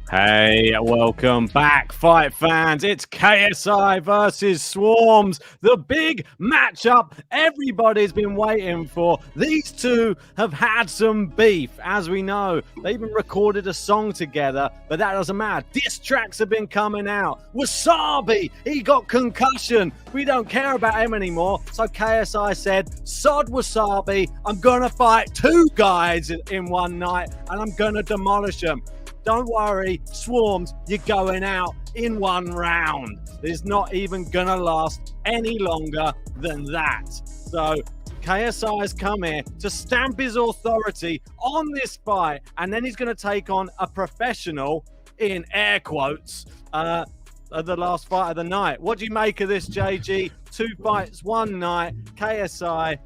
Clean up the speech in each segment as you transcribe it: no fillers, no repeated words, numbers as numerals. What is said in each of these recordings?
Hey, welcome back, fight fans. It's KSI versus SWARMZ, the big matchup everybody's been waiting for. These two have had some beef, as we know. They even recorded a song together, but that doesn't matter. Diss tracks have been coming out. Wasabi, he got concussion. We don't care about him anymore. So KSI said, sod Wasabi, I'm going to fight two guys in one night, and I'm going to demolish them. Don't worry, SWARMZ, you're going out in one round. It's not even going to last any longer than that. So KSI has come here to stamp his authority on this fight, and then he's going to take on a professional, in air quotes, the last fight of the night. What do you make of this, JG? 2 fights, 1 night, KSI.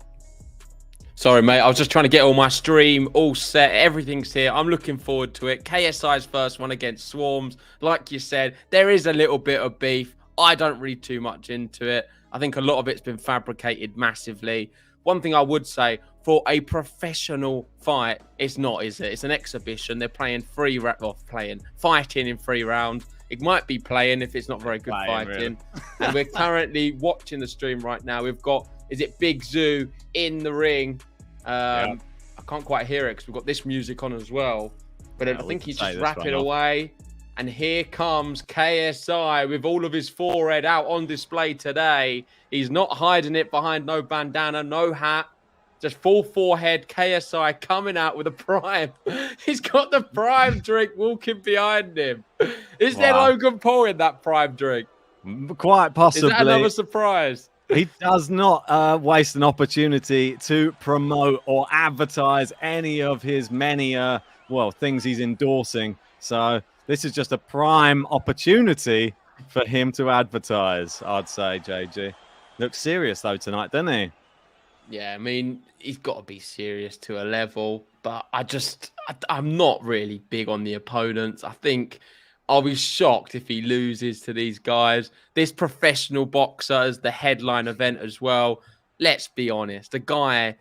Sorry, mate. I was just trying to get all my stream all set. Everything's here. I'm looking forward to it. KSI's first one against SWARMZ. Like you said, there is a little bit of beef. I don't read too much into it. I think a lot of it's been fabricated massively. One thing I would say, for a professional fight, it's not, is it? It's an exhibition. They're playing fighting in 3 rounds. It might be playing if it's not very good fighting. Really. And we're currently watching the stream right now. We've got, is it Big Zoo in the ring? I can't quite hear it because we've got this music on as well. But I think he's just rapping away. And here comes KSI with all of his forehead out on display today. He's not hiding it behind no bandana, no hat. Just full forehead. KSI coming out with a prime. He's got the prime drink walking behind him. Is there Logan Paul in that prime drink? Quite possibly. Is that another surprise? He does not waste an opportunity to promote or advertise any of his many, things he's endorsing. So this is just a prime opportunity for him to advertise, I'd say, JG. Looks serious, though, tonight, doesn't he? Yeah, I mean, he's got to be serious to a level. But I'm not really big on the opponents. I think I'll be shocked if he loses to these guys. This professional boxer is the headline event as well. Let's be honest. The guy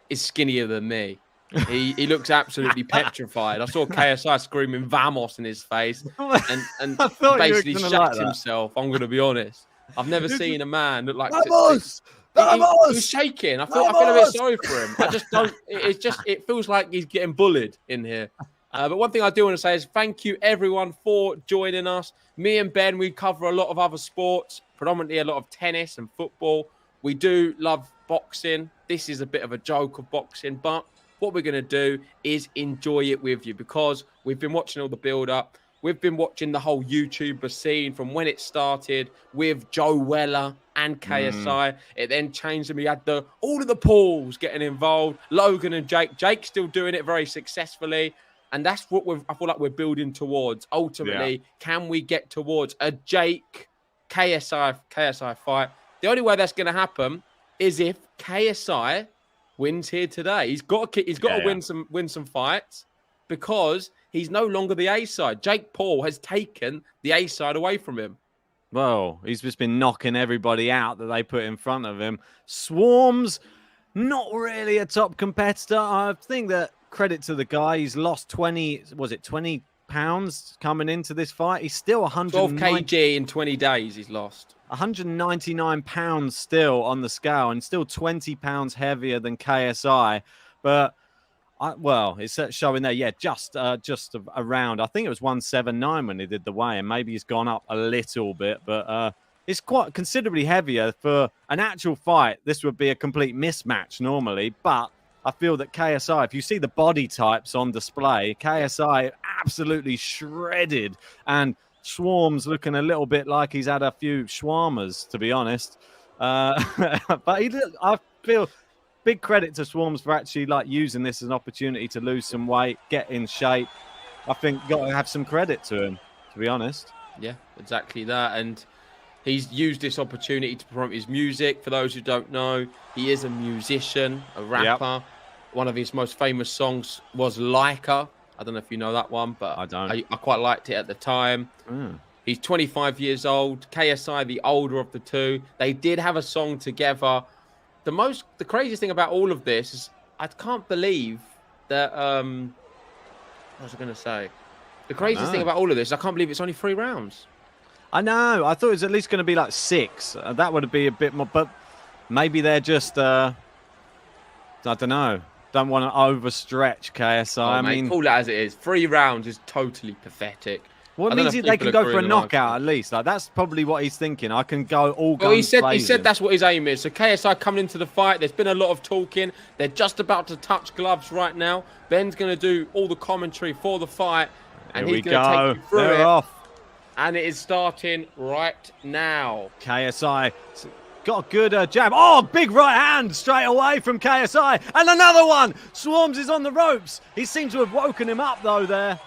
is skinnier than me. He looks absolutely petrified. I saw KSI screaming Vamos in his face and basically shat himself. I'm going to be honest. I've never seen a man look like Vamos! He was shaking. I feel a bit sorry for him. I just don't. It feels like he's getting bullied in here. But one thing I do want to say is thank you, everyone, for joining us. Me and Ben, we cover a lot of other sports, predominantly a lot of tennis and football. We do love boxing. This is a bit of a joke of boxing, but what we're going to do is enjoy it with you because we've been watching all the build-up. We've been watching the whole YouTuber scene from when it started with Joe Weller and KSI. It then changed and we had all of the Pauls getting involved. Logan and Jake. Jake's still doing it very successfully. And that's what I feel like we're building towards. Ultimately, can we get towards a Jake KSI fight? The only way that's going to happen is if KSI wins here today. He's got to win some fights because he's no longer the A side. Jake Paul has taken the A side away from him. Well, he's just been knocking everybody out that they put in front of him. SWARMZ, not really a top competitor. I think that credit to the guy. He's lost 20 pounds coming into this fight. He's still 12 kg in 20 days he's lost. 199 pounds still on the scale and still 20 pounds heavier than KSI. But, it's showing there, just around. I think it was 179 when he did the weigh, and maybe he's gone up a little bit. But it's quite considerably heavier for an actual fight. This would be a complete mismatch normally, but I feel that KSI, if you see the body types on display, KSI absolutely shredded, and SWARMZ looking a little bit like he's had a few shawarmas, to be honest. But I feel big credit to SWARMZ for actually using this as an opportunity to lose some weight, get in shape. I think got to have some credit to him, to be honest. Yeah, exactly that. And he's used this opportunity to promote his music. For those who don't know, he is a musician, a rapper. Yep. One of his most famous songs was Leica. I don't know if you know that one, but I quite liked it at the time. He's 25 years old. KSI, the older of the two. They did have a song together. The craziest thing about all of this is I can't believe that what was I going to say? The craziest thing about all of this, I can't believe it's only 3 rounds. I know. I thought it was at least going to be like 6. That would be a bit more, but maybe they're just, I don't know. Don't want to overstretch KSI. I mean, call it as it is. 3 rounds is totally pathetic. Well, it means they can go for a knockout at least. Like that's probably what he's thinking. I can go all guns blazing. Well, he said that's what his aim is. So KSI coming into the fight. There's been a lot of talking. They're just about to touch gloves right now. Ben's going to do all the commentary for the fight, and he's going to take you through it. Off. And it is starting right now. KSI got a good jab. Oh, big right hand straight away from KSI, and another one. SWARMZ is on the ropes. He seems to have woken him up though there.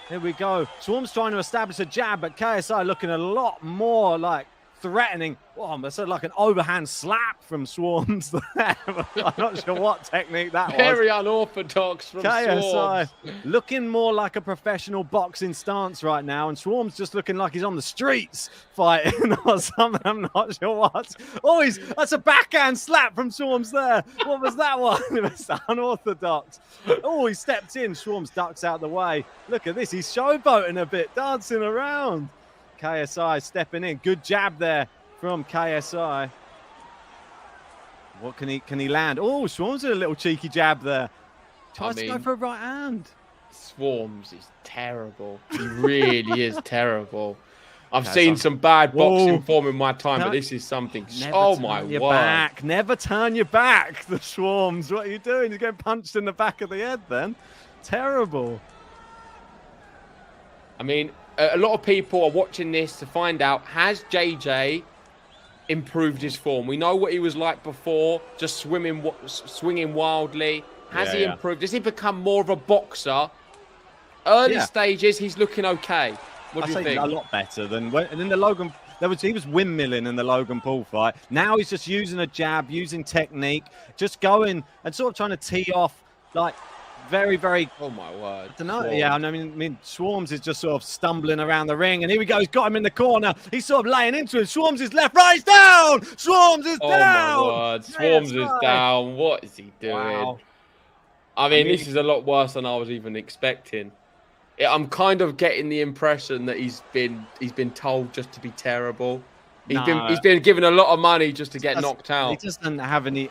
Here we go. SWARMZ trying to establish a jab, but KSI looking a lot more like threatening. Oh, that's like an overhand slap from SWARMZ there. I'm not sure what technique that was. Very unorthodox from KSI. Looking more like a professional boxing stance right now, and SWARMZ just looking like he's on the streets fighting or something. I'm not sure what. Oh, that's a backhand slap from SWARMZ there. What was that one? It was unorthodox. Oh, he stepped in. SWARMZ ducks out the way. Look at this. He's showboating a bit, dancing around. KSI stepping in. Good jab there from KSI. What can he land? Oh, SWARMZ did a little cheeky jab there. Tries to go for a right hand. SWARMZ is terrible. He really is terrible. I've seen some bad boxing form in my time, but this is something. Oh my word! Never turn your back. The SWARMZ. What are you doing? You're getting punched in the back of the head. Then terrible. I mean, a lot of people are watching this to find out, has JJ improved his form? We know what he was like before, just swinging wildly. Has he improved? Has he become more of a boxer? Early stages, he's looking okay. What do you think? A lot better than in the Logan. He was windmilling in the Logan Paul fight. Now he's just using a jab, using technique, just going and sort of trying to tee off like very, very. Oh my word! I don't know. Yeah, I mean, SWARMZ is just sort of stumbling around the ring, and here we go. He's got him in the corner. He's sort of laying into him. SWARMZ is left, right, he's down. SWARMZ is down. Oh my word! SWARMZ is down. What is he doing? Wow. I mean, this is a lot worse than I was even expecting. I'm kind of getting the impression that he's been told just to be terrible. He's been given a lot of money just to get knocked out. He doesn't have any.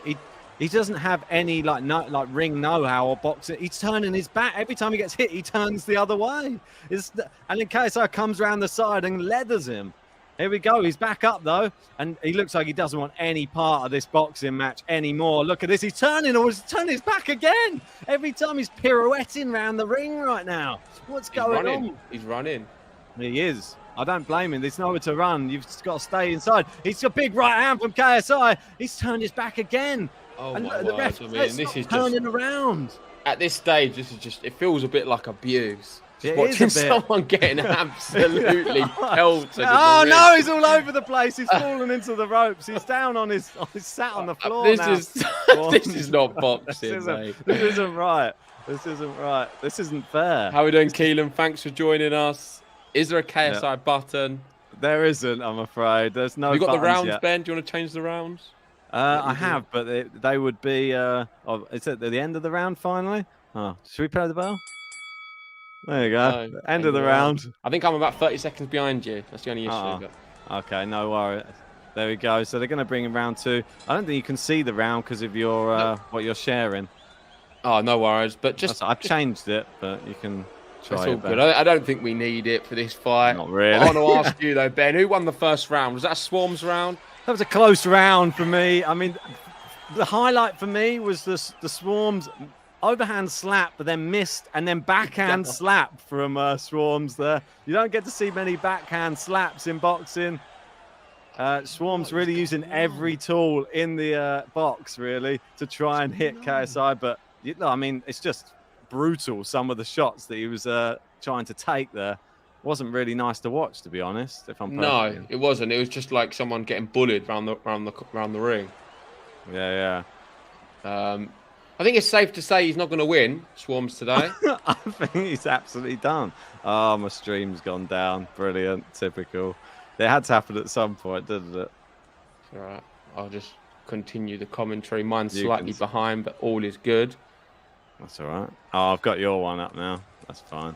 He doesn't have any like ring know-how or boxing. He's turning his back every time he gets hit. He turns the other way. And then KSI comes around the side and leathers him. Here we go. He's back up though, and he looks like he doesn't want any part of this boxing match anymore. Look at this. He's turning his back again. Every time he's pirouetting around the ring right now. What's going on? He's running. He is. I don't blame him. There's nowhere to run. You've just got to stay inside. He's a big right hand from KSI. He's turned his back again. Oh my word. I mean, this is turning around. At this stage, it feels a bit like abuse. Just watching someone getting absolutely pelted. Oh no, he's all over the place. He's fallen into the ropes. He's down he's sat on the floor now. This is not boxing, mate. This isn't right. This isn't right. This isn't fair. How are we doing, Keelan? Thanks for joining us. Is there a KSI button? There isn't, I'm afraid. There's no. You got the rounds, Ben? Do you want to change the rounds? I have, but they would be. Is it the end of the round finally? Oh, should we play the bell? There you go. End of the round. I think I'm about 30 seconds behind you. That's the only issue. Okay, no worries. There we go. So they're going to bring in round 2. I don't think you can see the round because of your what you're sharing. Oh, no worries. But I've changed it, but you can try it. That's all good. I don't think we need it for this fight. Not really. I want to ask you though, Ben, who won the first round? Was that a SWARMZ round? That was a close round for me. I mean, the highlight for me was the SWARMZ overhand slap, but then missed, and then backhand slap from SWARMZ there. You don't get to see many backhand slaps in boxing. SWARMZ really using every tool in the box, really, to try and hit KSI. But, I mean, it's just brutal, some of the shots that he was trying to take there. Wasn't really nice to watch, to be honest. If I'm no, it wasn't. It was just like someone getting bullied around the ring. Yeah. I think it's safe to say he's not going to win SWARMZ today. I think he's absolutely done. Oh, my stream's gone down. Brilliant. Typical. It had to happen at some point, didn't it? All right. I'll just continue the commentary. Mine's slightly behind, but all is good. That's all right. Oh, I've got your one up now. That's fine.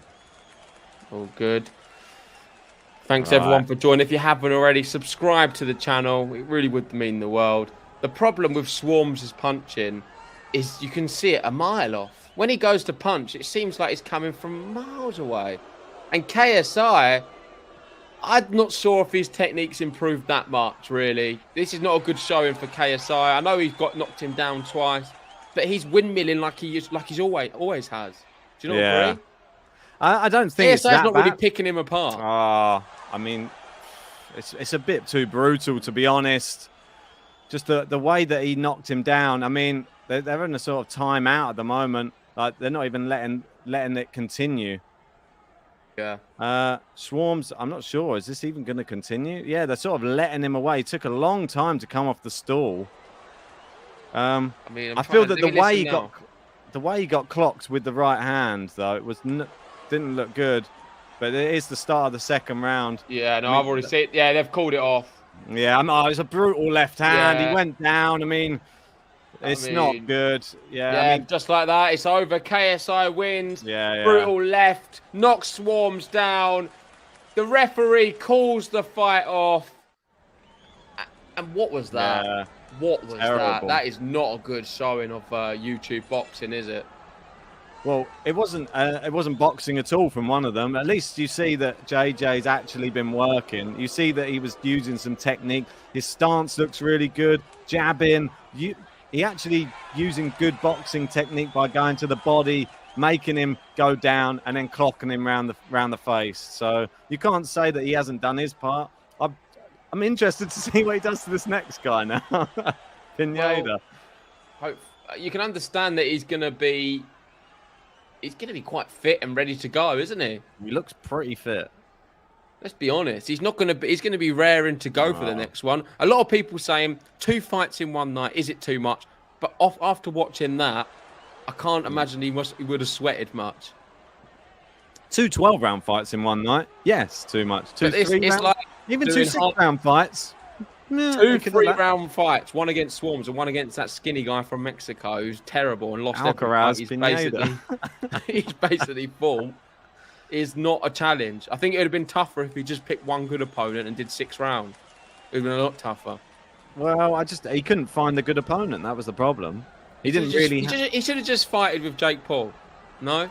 All good. Thanks everyone for joining. If you haven't already, subscribe to the channel. It really would mean the world. The problem with SWARMZ' punching is you can see it a mile off. When he goes to punch, it seems like it's coming from miles away. And KSI, I'm not sure if his technique's improved that much, really. This is not a good showing for KSI. I know he's got knocked him down twice, but he's windmilling like he's always has. Do you not agree? I don't think KSI's it's not bad. really picking him apart. I mean, it's a bit too brutal, to be honest. Just the way that he knocked him down. I mean, they're in a sort of timeout at the moment. Like, they're not even letting it continue. Yeah. SWARMZ, I'm not sure. Is this even going to continue? Yeah, they're sort of letting him away. It took a long time to come off the stall. I mean, I feel that the way he got clocked with the right hand, though, it was didn't look good. But it is the start of the second round. Yeah, no, I've already seen it. Yeah, they've called it off. Yeah, it's a brutal left hand. Yeah. He went down. I mean, it's not good. Yeah, I mean, just like that, it's over. KSI wins. Yeah. Brutal left, knocks SWARMZ down. The referee calls the fight off. And what was that? Yeah. What was Terrible. that? That is not a good showing of YouTube boxing, is it? Well, it wasn't boxing at all from one of them. At least you see that JJ's actually been working. You see that he was using some technique. His stance looks really good. Jabbing. He actually using good boxing technique by going to the body, making him go down, and then clocking him round the face. So you can't say that he hasn't done his part. I'm interested to see what he does to this next guy now. Pineda. Well, you can understand that he's going to be quite fit and ready to go, isn't he? He looks pretty fit. Let's be honest. He's going to be raring to go for the next one. A lot of people saying 2 fights in one night, is it too much? But after watching that, I can't imagine he would have sweated much. 2 12-round fights in one night? Yes, too much. It's like even 2 6-round fights. 2 3-round fights, one against SWARMZ and one against that skinny guy from Mexico who's terrible and lost every fight. He's basically full. Is not a challenge. I think it would have been tougher if he just picked one good opponent and did 6 rounds. It would have been a lot tougher. Well, he couldn't find the good opponent. That was the problem. He didn't really. He should have just fighted with Jake Paul. No.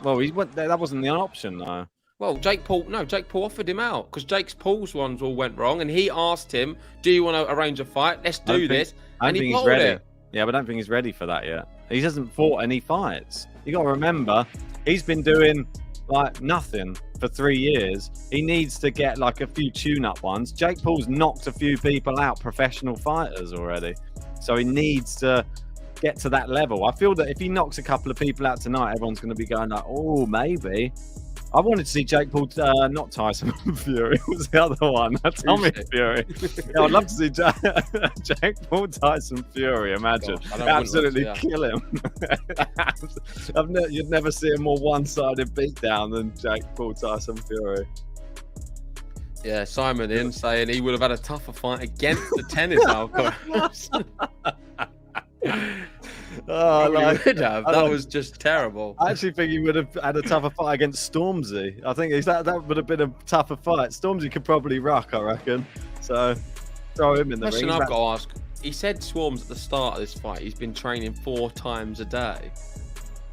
Well, that wasn't the option though. Well, Jake Paul offered him out because Jake Paul's ones all went wrong, and he asked him, "Do you want to arrange a fight? Let's do this." And he bottled it. Yeah, but I don't think he's ready for that yet. He hasn't fought any fights. You got to remember, he's been doing like nothing for 3 years. He needs to get like a few tune-up ones. Jake Paul's knocked a few people out, professional fighters already, so he needs to get to that level. I feel that if he knocks a couple of people out tonight, everyone's going to be going like, "Oh, maybe." I wanted to see Jake Paul, not Tyson Fury. What was the other one? Tommy Fury. Yeah, I'd love to see Jake Paul, Tyson Fury. Imagine. Absolutely kill him. You'd never see a more one-sided beatdown than Jake Paul, Tyson Fury. Yeah, Simon saying he would have had a tougher fight against the tennis alcoholics. That was just terrible. I actually think he would have had a tougher fight against SWARMZ. I think that would have been a tougher fight. SWARMZ could probably rock, I reckon. So throw him in the ring. Question I've got to ask. He said SWARMZ at the start of this fight, he's been training 4 times a day.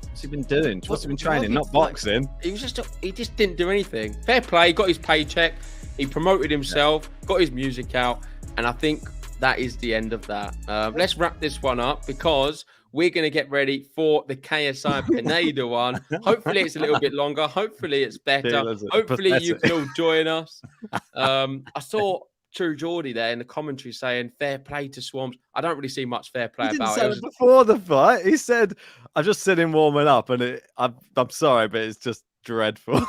What's he been doing? What's he been training? Not boxing. He just didn't do anything. Fair play. He got his paycheck. He promoted himself, got his music out, and I think that is the end of that. Let's wrap this one up because we're going to get ready for the KSI Pineda one. Hopefully it's a little bit longer. Hopefully it's better. Hopefully you can all join us. I saw True Geordie there in the commentary saying fair play to SWARMZ. I don't really see much fair play about it. Before the fight, he said, "I've just seen him warming up, and I'm sorry, but it's just dreadful."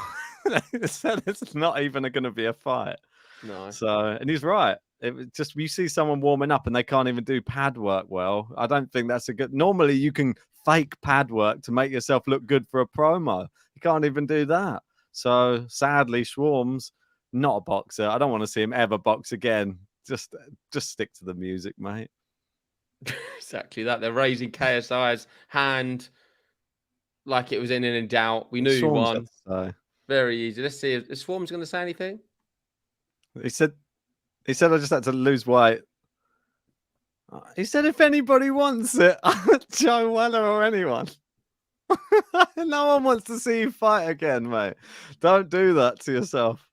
He said it's not even going to be a fight. No. So, and he's right. It just, you see someone warming up and they can't even do pad work well. I don't think that's a good. Normally, you can fake pad work to make yourself look good for a promo. You can't even do that. So, sadly, SWARMZ, not a boxer. I don't want to see him ever box again. Just stick to the music, mate. Exactly that. They're raising KSI's hand like it was in doubt. We knew he won. Very easy. Let's see. Is Swarm's going to say anything? He said I just had to lose weight. He said if anybody wants it, Joe Weller or anyone. No one wants to see you fight again, mate. Don't do that to yourself.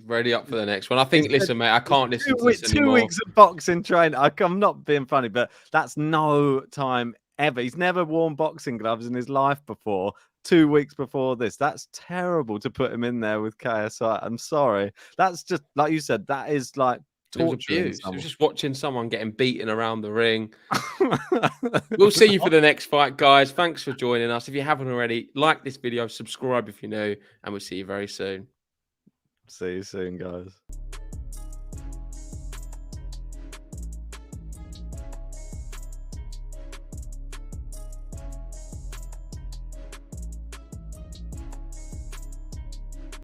Ready up for the next one. I think, listen, mate, I can't listen to this2 anymore. weeks of boxing training. I'm not being funny, but that's no time ever. He's never worn boxing gloves in his life before. 2 weeks before this. That's terrible to put him in there with KSI. I'm sorry. That's just, like you said, that is like torturing It was just watching someone getting beaten around the ring. We'll see you for the next fight, guys. Thanks for joining us. If you haven't already, like this video, subscribe if you're new, and we'll see you very soon. See you soon, guys.